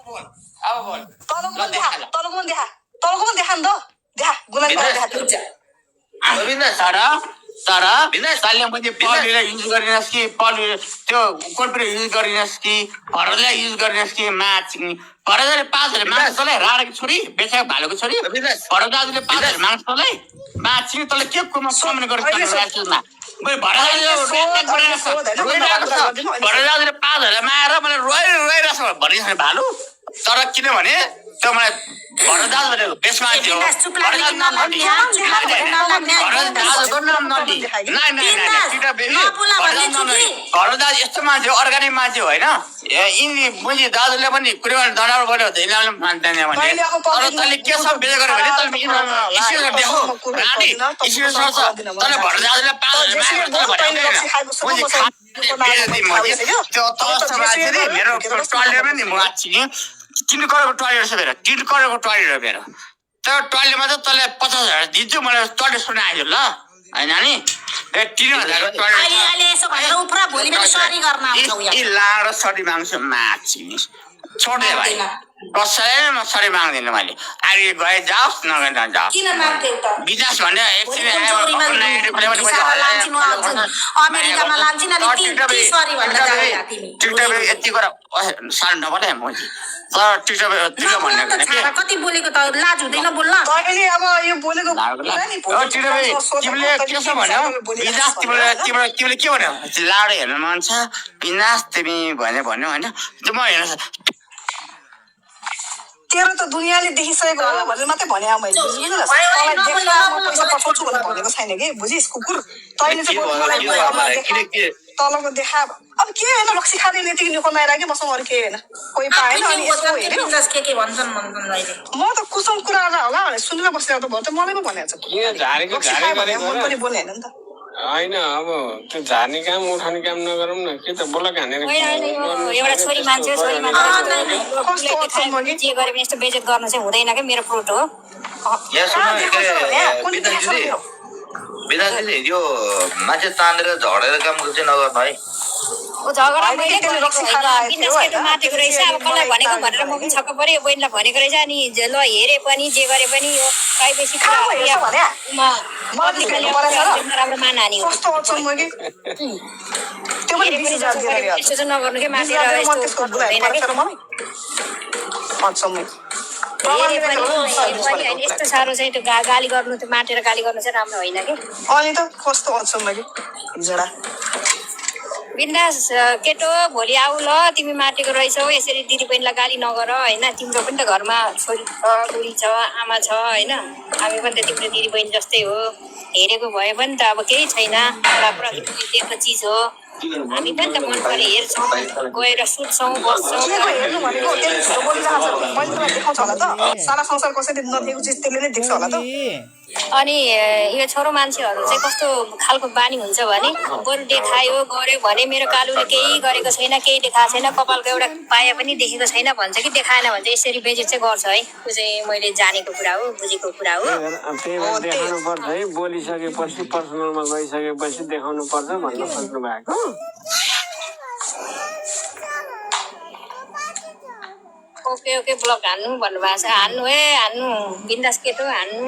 अब बोल तलको पनि देखा नि त देखा गुलाबी कलर देखा तर तैँले मैले पढेर युज गरिनस् कि त्यो कोर्पोरेट युज गरिनस् कि भरतलाई युज गरिनस् कि माछ भरतले 5,000 माग्छ तँलाई राणाको छोरी बेचाको भालोको छोरी भरत दाजुले 5,000 माग्छ तँलाई माछ तँलाई के कुमा कमेन्ट गर्छ भरत दाजुले 5,000 मागेर मलाई रोइरहेको छ भनिन्छ भालु तर किनभने त्यो मलाई भरत दाजु भनेको बेस मान्छे हो भरत दाजु यस्तो मान्छे हो अर्ग्यानिक मान्छे हो होइन यिनी बुझी दाजुले पनि कुरो दडाउ गऱ्यो यिनीहरूले मान्दैन भने तर तैँले के सब बेच गऱ्यो भने तैँले देखो रानी स्क्रिनसट छ तैँले भरत दाजुले 5,000 मेरो टोयलेट पनि म आछि 3 करोडको टोयलेट छ मेरो 3 करोडको टोयलेट हो मेरो तर टोयलेटमा त तँलाई 50,000 दिन्छु मलाई टोयलेट सुन्न आयो ल होइन नि 3,000 को टोयलेट लाडो सरी माग्छु माछी छोडे भाइ कसैले म सरी माग्दिनँ मैले अहिले गए जाओस् नगए नजाओस् विदेश भने एकछिन यति कुरा साह्रो नबनाए म कति बोलेको त लाज हुँदैन बोल्न अब यो बोलेको तिमीले के छ भन्यो विनाश तिमीले के भन्यो लाडो हेर्न मन छ विनाश तिमी भन्यो होइन म हेर्न तेरो त दुनियाँले देखिसकेको हो भनेर मात्रै भने मैले पैसा पठाउँछु भनेर भनेको छैन कि बुझिस् कुकुर तैँले चाहिँ तलको देखा अब के होइन रक्सी खाँदै यतिकै निको नआइरहेको मसँग अरू केही होइन कोही पाएन अनि यस्तो हेऱ्यो म त कुसम कुरा होला भनेर सुनेर बसेर त भयो त मलाई पो भनेको छ मन पनि बोल्ने होइन नि त होइन अब त्यो झार्ने काम उठाउने काम नगरौँ न के त बोला खानेर एउटा छोरी मान्छे जे गरे पनि यस्तो बेइज्जत गर्न चाहिँ हुँदैन के मेरो प्रोट हो विधानले यो मान्छे तानेर झडेर काम चाहिँ नगर्नु है झगडा मैले बिन्दासकेटो मातेको रहेछ अब कसलाई भनेको भनेर म पनि छक्क परेँ बहिनीलाई भनेको रहेछ अनि ल हेरे पनि जे गरे पनि यो प्राइभेसी राम्रो मानहानी हो यस्तो चाहिँ नगर्नु के मातेर यस्तो साह्रो चाहिँ त्यो गाली गर्नु त्यो माटेर गाली गर्नु चाहिँ राम्रो होइन कि अनि त कस्तो अचम्म कि जडा बिन्दास केटो भोलि आऊ ल तिमी माटेको रहेछौ यसरी दिदी बहिनीलाई गाली नगर होइन तिम्रो पनि त घरमा छोरी छ बुढी छ आमा छ होइन हामी पनि त तिम्रो दिदी बहिनी जस्तै हो हेरेको भए पनि त अब केही छैन एउटा प्रकृतिले दिएको चिज हो हामी पनि त मन परे हेर्छौँ गएर सुत्छौँ बस्छौँ अनि यो छोरो मान्छेहरू चाहिँ कस्तो खालको बानी हुन्छ भने बरु देखायो गर्यो भने मेरो कालुले केही गरेको छैन केही देखाएको छैन कपालको एउटा पाया पनि देखेको छैन भन्छ कि देखाएन भने चाहिँ यसरी बेइज्जत चाहिँ गर्छ है त्यो चाहिँ मैले जानेको कुरा हो बुझेको कुरा हो देखाउनु पर्छ है बोलिसकेपछि पर्सनलमा गइसकेपछि देखाउनु पर्छ भन्न खोज्नु भएको ओके ब्लक हान्नु भन्नुभएको छ हान्नु बिन्दास केटो हान्नु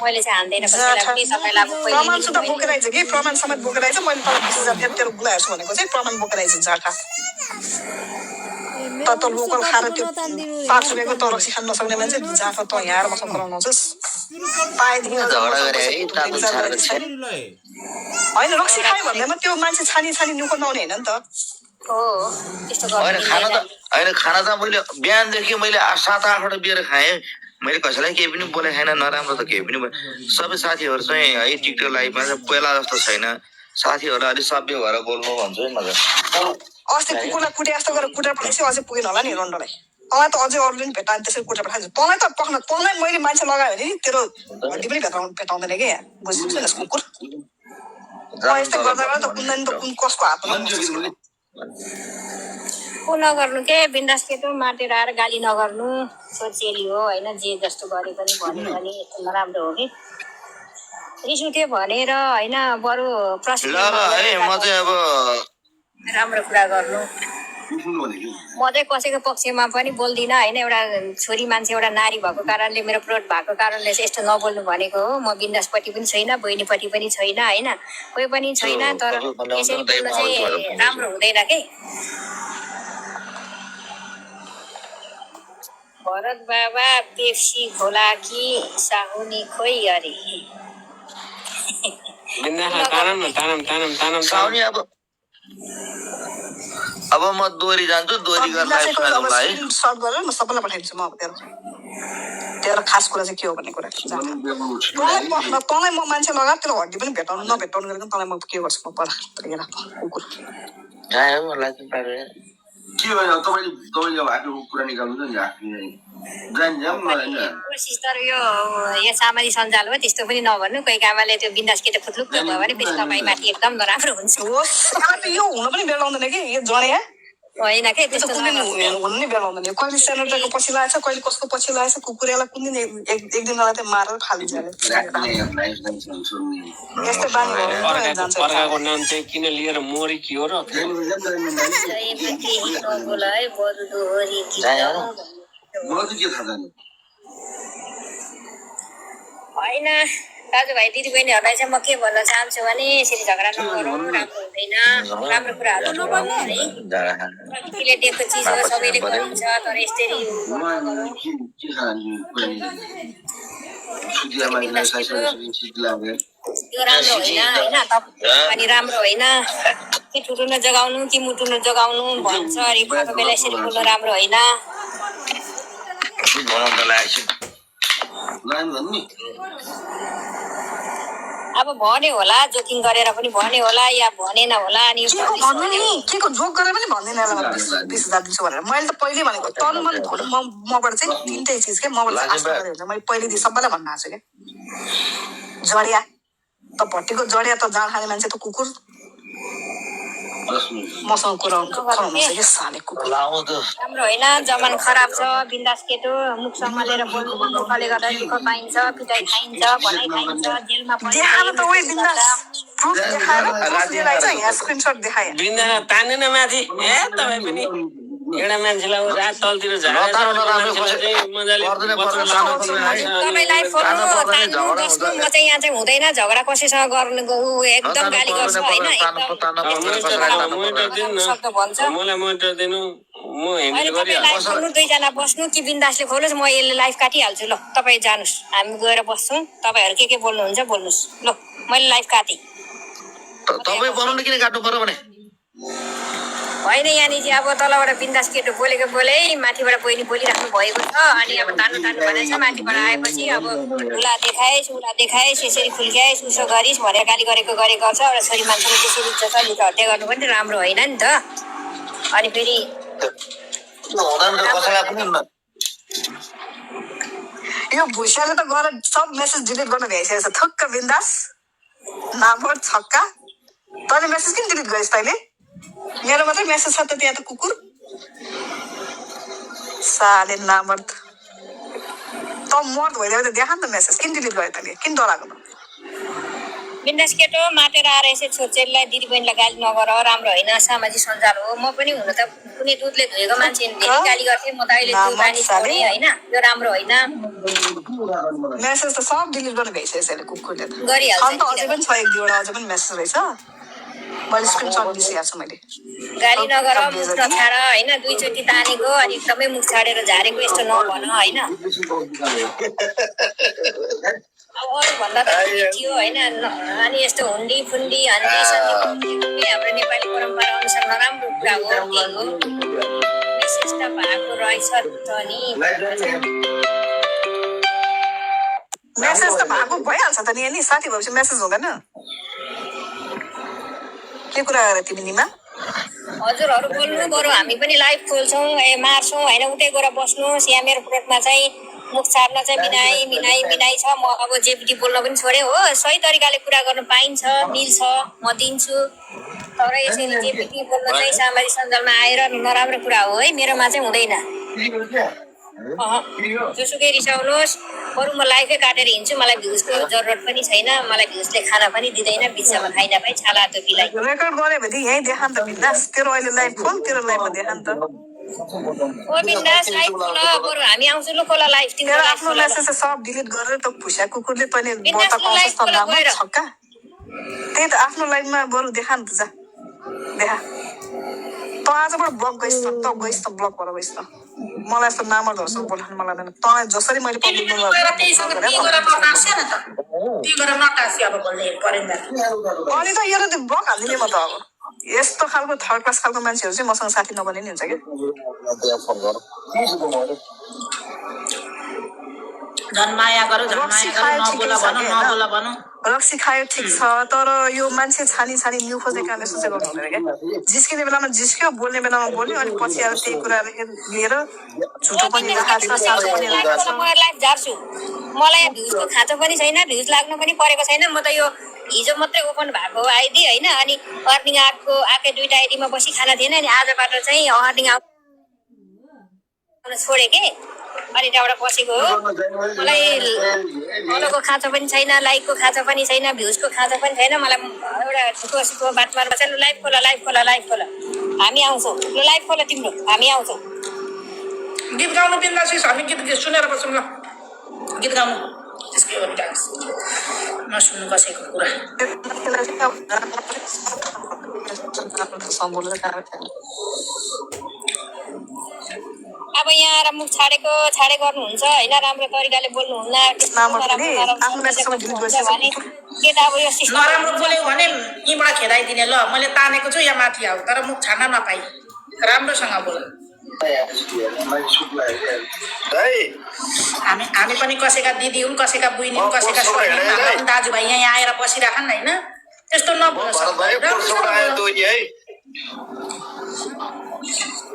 मैले चाहिँ हान्दैन प्रमाण सुधा बोकेर आइज कि प्रमाण समेत बोकेर आइज मैले तल 20,000 तेरो बुलाएछु भनेको चाहिँ प्रमाण बोकेर आइज जाटा त लोकल खाएर त्यो 5 रुपियाँको त रक्सी खान नसक्ने मान्छे जाफा त यहाँ आएर मसँग कराउनुहुन्छ होइन रक्सी खायो भन्दैमा त्यो मान्छे छानी निको नआउने होइन नि त खाना त मैले बिहानदेखि मैले 7-8 बियर खाएँ मैले कसैलाई केही पनि बोले छैन नराम्रो त केही पनि सबै साथीहरू चाहिँ है टिकटक लाइभमा चाहिँ पहिला जस्तो छैन साथीहरू अलिक सभ्य भएर बोल्नु भन्छु है मैले अस्ति कुकुरलाई कुटे जस्तो गरेर कुटेर पठाएपछि अझै पुगेन होला नि रन्डोलाई तँलाई त अझै अरूले पनि भेटाएन त्यसरी कुटेर पठाइन्छ तँलाई मैले मान्छे लगायो भने नि तेरो हड्डी पनि भेटाउँदैन कि यहाँ बुझिस् कुकुर यस्तै गर्दा त कुन कसको हातमा नगर्नु के बिन्दास केटो माटेर आएर गाली नगर्नु सोचेली हो होइन जे जस्तो गरे पनि भन्यो भने यस्तो नराम्रो हो कि रिस उठ्यो भनेर होइन बरु प्रश्न राम्रो कुरा गर्नु म चाहिँ कसैको पक्षमा पनि बोल्दिनँ होइन। एउटा छोरी मान्छे एउटा नारी भएको कारणले मेरो प्रोट भएको कारणले चाहिँ यस्तो नबोल्नु भनेको हो। म बिन्दासपट्टि पनि छैन, बहिनीपट्टि पनि छैन होइन, कोही पनि छैन। तर यसरी बोल्नु चाहिँ राम्रो हुँदैन के। भरत बाबा पेप्सी खोला कि साहुनी खोइ अरे। साउनी अब म दोहोरी जान्छु, दोहोरी गरेर लाइभ सुनाउँला है। सर्ट गरेर म सबैलाई पठाइदिन्छु म अब तेरो खास कुरा चाहिँ के हो भन्ने कुरा। तँलाई म मान्छे लगाएर तेरो हड्डी पनि भेटाउनु नभेटाउनु गरेर तँलाई म के गर्छु म पर कुकुर के भयो तपाईँले आफ्नो कुरा निकाल्नु नि कोसिस। तर यो सामाजिक सञ्जाल हो, त्यस्तो पनि नभन्नु। कोही कामले त्यो बिन्दास केटा फुत्लुक्क भयो भने फेरि तपाईँमाथि एकदम नराम्रो हुन्छ। यो हुन पनि बेलाउँदैन कि यो जडिया होइन के त्यस्तो हुनु नै बेलाउँदैन। कहिले सेनेटरको पछि लागेछ, कहिले कसको पछि लागेछ। कुकुरेलाई कुन दिन एक दिनलाई चाहिँ मारेर फालिन्छ। यस्तै बानी भयो जान्छ। अर्काको नाम चाहिँ किन लिएर मोरी के हो र होइन दाजुभाइ दिदीबहिनीहरूलाई चाहिँ म के भन्न चाहन्छु भने यसरी झगडा नगरौँ, राम्रो हुँदैन। राम्रो कुराहरू नगरौँ है। प्रकृतिले दिएको चिज हो, सबैले गरिन्छ। तर यसरी यो राम्रो होइन होइन। पनि राम्रो होइन कि ठुटो नजगाउनु कि मुटु नजगाउनु भन्छ अरे। खाएको बेला यसरी बोल्नु राम्रो होइन। अब भने होला, जोकिङ गरेर पनि भने होला या भनेन होला। अनि भन्नु नि के को जोक गरेर पनि भन्दैन 20,000 दिन्छु भनेर। मैले त पहिले भनेको तल मबाट चाहिँ तिनटै चिज के मबाट आशा गरेर हुन्छ। मैले पहिले सबैलाई भन्न आएको छु क्या। जडिया त भट्टीको जडिया त जाँड खाने मान्छे त कुकुर मसँग कुरा कि साले कुकुर राम्रो होइन। जमान खराब छ। बिन्दास केटो मुख सम्हालेर बोल्नु दुःखले गर्दा दुःख पाइन्छ, पिटाइ खाइन्छ, भनाइ खाइन्छ, जेलमा देखाएर त ओइ बिन्दास प्रुफ देखाएर कसैलाई चाहिँ यहाँ स्क्रिनशट देखाए बिन्दास तानेन माथि। ए तपाईँ पनि एउटा मान्छेलाई रात तलतिर तपाईँलाई फोल्नु तान्नु बस्नु म चाहिँ यहाँ चाहिँ हुँदैन। झगडा कसैसँग गर्नु एकदम गाली गर्छ होइन। मलाई मोटर दिनु, म हेन्डल गरिहाल्छु। दुईजना बस्नु कि बिन्दासले खोल्नुहोस्, म यसले लाइफ काटिहाल्छु। ल तपाईँ जानुहोस्, हामी गएर बस्छौँ। तपाईँहरू के बोल्नुहुन्छ बोल्नुहोस्। ल मैले लाइफ काटेँ। तपाईँ बनाउनु किन काट्नु पर्यो भने होइन यहाँनिर चाहिँ अब तलबाट बिन्दास केटो बोलेको बोले, माथिबाट बहिनी बोलिराख्नु भएको छ। अनि अब तान्नु भनेको छ। माथिबाट आएपछि अब उला देखाएस् यसरी खुल्क्याएस् उसो गरिस् भनेर गाली गरेको छ। एउटा छोरी मान्छेले त्यसरी चलित हत्या गर्नु पनि राम्रो होइन नि त। अनि फेरि यो भुसियाले त गएर सब मेसेज डिलिट गर्न भ्याइसकेको छ। थुक्क बिन्दास नामर छक्का। तैँले मेसेज किन डिलिट गरिस्? तैँले मेरो मात्रै मेसेज छ त त्यहाँ त कुकुर साले नामर्द। त मर्द भइदियो त देखा नि त मेसेज किन डिलिट गरे तैँले? किन डराएको त? बिन्दास केटो मातेर आएर यसरी छोरीलाई दिदीबहिनीलाई गाली नगर, राम्रो होइन। सामाजिक सञ्जाल हो। म पनि हुन त कुनै दुधले धोएको मान्छे धेरै गाली गर्थेँ। म त अहिले दुध पानी छोडेँ होइन। यो राम्रो होइन। मेसेज त सब डिलिट गर्न भ्याइसकेको छ कुकुरले त। गरिहाल्छ। अझै पनि छ एक दुईवटा अझै पनि मेसेज रहेछ। मैले स्क्रिनशट दिइसकेको छु मैले। गाली नगर, मुख नछाड होइन। दुईचोटि तानेको अनि एकदमै मुख छाडेर झारेको यस्तो नभन होइन। अब अरूभन्दा त थियो होइन। अनि यस्तो हुन्डी फुन्डी हन्डी सन्डी हाम्रो नेपाली परम्परा अनुसार नराम्रो कुरा हो। त्यही हो मेसेज त भएको रहेछ त नि। मेसेज त भएको भइहाल्छ त नि। अनि साथी भएपछि मेसेज हुँदैन? के कुरा गरे तिमी निमा? हजुरहरू बोल्नु बरु हामी पनि लाइभ खोल्छौँ मार्छौँ होइन। उतै गएर बस्नुहोस्। यहाँ मेरो प्रोटमा चाहिँ मुख छाड्न चाहिँ मिनाइ छ। म अब जेपिटी बोल्न पनि छोडेँ हो। सही तरिकाले कुरा गर्न पाइन्छ, मिल्छ, म दिन्छु। तर यसरी जेपिटी बोल्न चाहिँ सामाजिक सञ्जालमा आएर नराम्रो कुरा हो है। मेरोमा चाहिँ हुँदैन। जोसुकै रिसाउनुहोस्। बरु म लाइफै काटेर हिँड्छु, मलाई भ्युजको जरुरत पनि छैन, मलाई भ्युजले खाना पनि दिँदैन, बिचमा खाइन भाइ छाला टोपीलाई। रेकर्ड गरे भने यहीँ देखा नि त बिन्दास, तेरो अहिले लाइभ खोल, तेरो लाइभमा देखा नि त। ओ बिन्दास लाइभ खोल, बरु हामी आउँछु ल खोला लाइभ, तिम्रो तेरो लाइभ आफ्नो खोल। मेसेज सब डिलिट गरेर त भुस्या कुकुरले तैँले बिन्दास बता लाइभ पाउँछस् त खोल नाम गएर। छक्का। त्यही त आफ्नो लाइभमा बरु देखा नि त, जा देखा। त आजबाट ब्लक गइस् त ब्लक भएर गइस् त। मलाई यस्तो नामर्दहरूसँग बोलाउनु मलाई आउँदैन। तँलाई जसरी मैले पब्लिक त्यहीसँग नटाँस्यो न त, त्यही गरेर नटाँस्यो अब बोल्ने परेन। अनि त यो त ब्लक हालिदिने म त अब। यस्तो खालको थर्ड क्लास खालको मान्छेहरू चाहिँ मसँग साथी नबने नि हुन्छ क्या। झन् माया गरौ, झन् रक्सी माया खायो गरौ, ठिकै नबोला छ भनौँ, कि नबोला होइन? भनौँ। रक्सी खायो ठिक छ, तर यो मान्छे छानी न्यु खोज्ने कामले सोचे गर्नु हुँदैन क्या। जिस्किने बेलामा जिस्क्यो, बोल्ने बेलामा बोल्यो, अनि पछि आएर त्यही कुरा लिएर झुटो पनि राखेको छ, साँचो पनि राखेको छ। म लाइभ झार्छु, मलाई भ्युजको खाँचो पनि छैन, भ्युज लाग्नु पनि परेको छैन। म त यो हिजो मात्रै ओपन भएको आइडी होइन, अनि अर्निङ आएकै 2टा आइडीमा बसी खाना थिएन, अनि आजबाट चाहिँ अर्निङ छोडे के, अनि त्यहाँबाट बसेको हो। मलाई फलोको खाँचो पनि छैन, लाइकको खाँचो पनि छैन, भ्युजको खाँचो पनि छैन। मलाई एउटा ठुलो बात मार्नु पर्छ। लाइभ खोल, लाइभ खोल, लाइभ खोल, हामी आउँछौँ। ल लाइभ खोल तिम्रो, हामी आउँछौँ। गीत गाउनु बिन्दास, हामी गीत सुनेर बसौँ ल। गीत गाउनु त्यसकै हो, नसुन्नु कसैको कुरा। अब यहाँ आएर मुख छाडे गर्नुहुन्छ होइन, राम्रो तरिकाले बोल्नुहुन्न, के त अब यो नराम्रो बोल्यो भने यहीँबाट खेदाइदिने। ल मैले तानेको छु, यहाँ माथि आऊ, तर मुख छाड्न नपाइ, राम्रोसँग बोल। हामी पनि कसैका दिदी हुन्, कसैका बहिनी हुन्, कसैका दाजुभाइ यहाँ आएर बसिराखन् होइन, त्यस्तो नबोल्नु।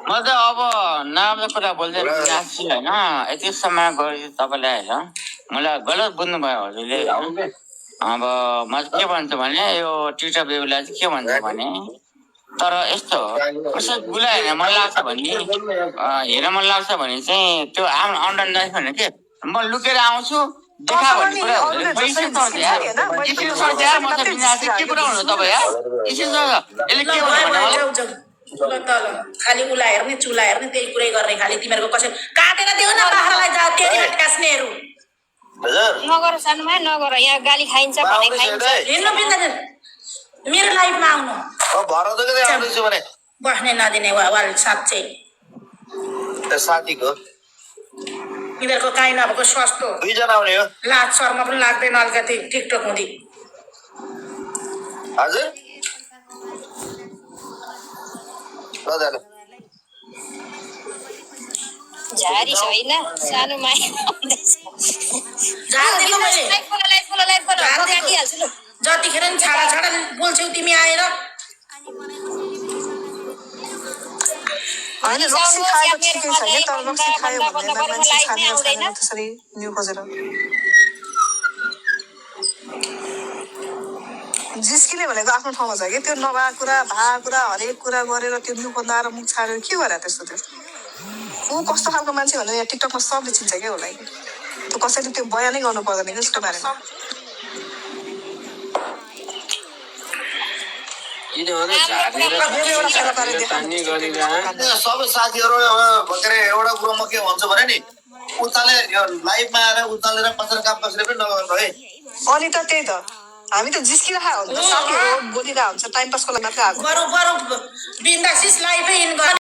म त अब नराम्रो कुरा बोल्दै नाच्छु होइन। यति समय गयो तपाईँलाई होइन, मलाई गलत बुझ्नुभयो हजुरले। अब म के भन्छु भने यो टिचर बेबीलाई चाहिँ के भन्छु भने, तर यस्तो कसै बुलायो मन लाग्छ भने, हेर्न मन लाग्छ भने चाहिँ त्यो अन्डर लाइफ भने के, म लुकेर आउँछु देखा भन्ने कुरा हुँदैन। के कुरा हुनु तपाईँ यसले के भन्नु खालि उला हेर्ने चुला हेर्ने त्यही कुरै गर्ने, खालि तिमीहरूको कसै काटेर देऊ न बाख्रालाई जा त्यही कास्नेहरू। नगर सानोमा नगर, यहाँ गाली खाइन्छ भने खाइन्छ। हिँड्नु बिन्दैन, मेरो लाइफमा आउनु बस्ने नदिने वाल साँच्चै साथीको यिनीहरूको काहीँ नभएको सस्तो 2 जना आउने हो। लाज शर्मा पनि लाग्दैन अलिकति टिकटक हुँदी। हजुर झारी छैन सानो माया जतिखेर नि छाडा बोल्छौ तिमी आएर। होइन रक्सी खाएको ठिकै छ कि, तर रक्सी खायो भने मान्छे छानेर त्यसरी न्यु खोजेर जिस्किने भनेको आफ्नो ठाउँमा छ कि, त्यो नभएको कुरा भएको कुरा हरेक कुरा गरेर त्यो न्यु खोज्न आएर मुख छाडेर के गरे त्यस्तो। त्यो ऊ कस्तो खालको मान्छे भने यहाँ टिकटकमा सबले चिन्छ क्या होला कि, त्यो कसैले त्यो बयानै गर्नु पर्दैन कि उसको बारेमा। सबै साथीहरू एउटा कुरो म के भन्छु भने नि, उताले लाइभमा आएर उतालेर कसरी काम कसरी पनि नगर्नु है। अनि त त्यही त हामी त जिस्किरहेको हुन्छ, साथीहरू बोलिरहेको हुन्छ, टाइम पासको लागि मात्रै आएको। बरु बिन्दासिस लाइफै इन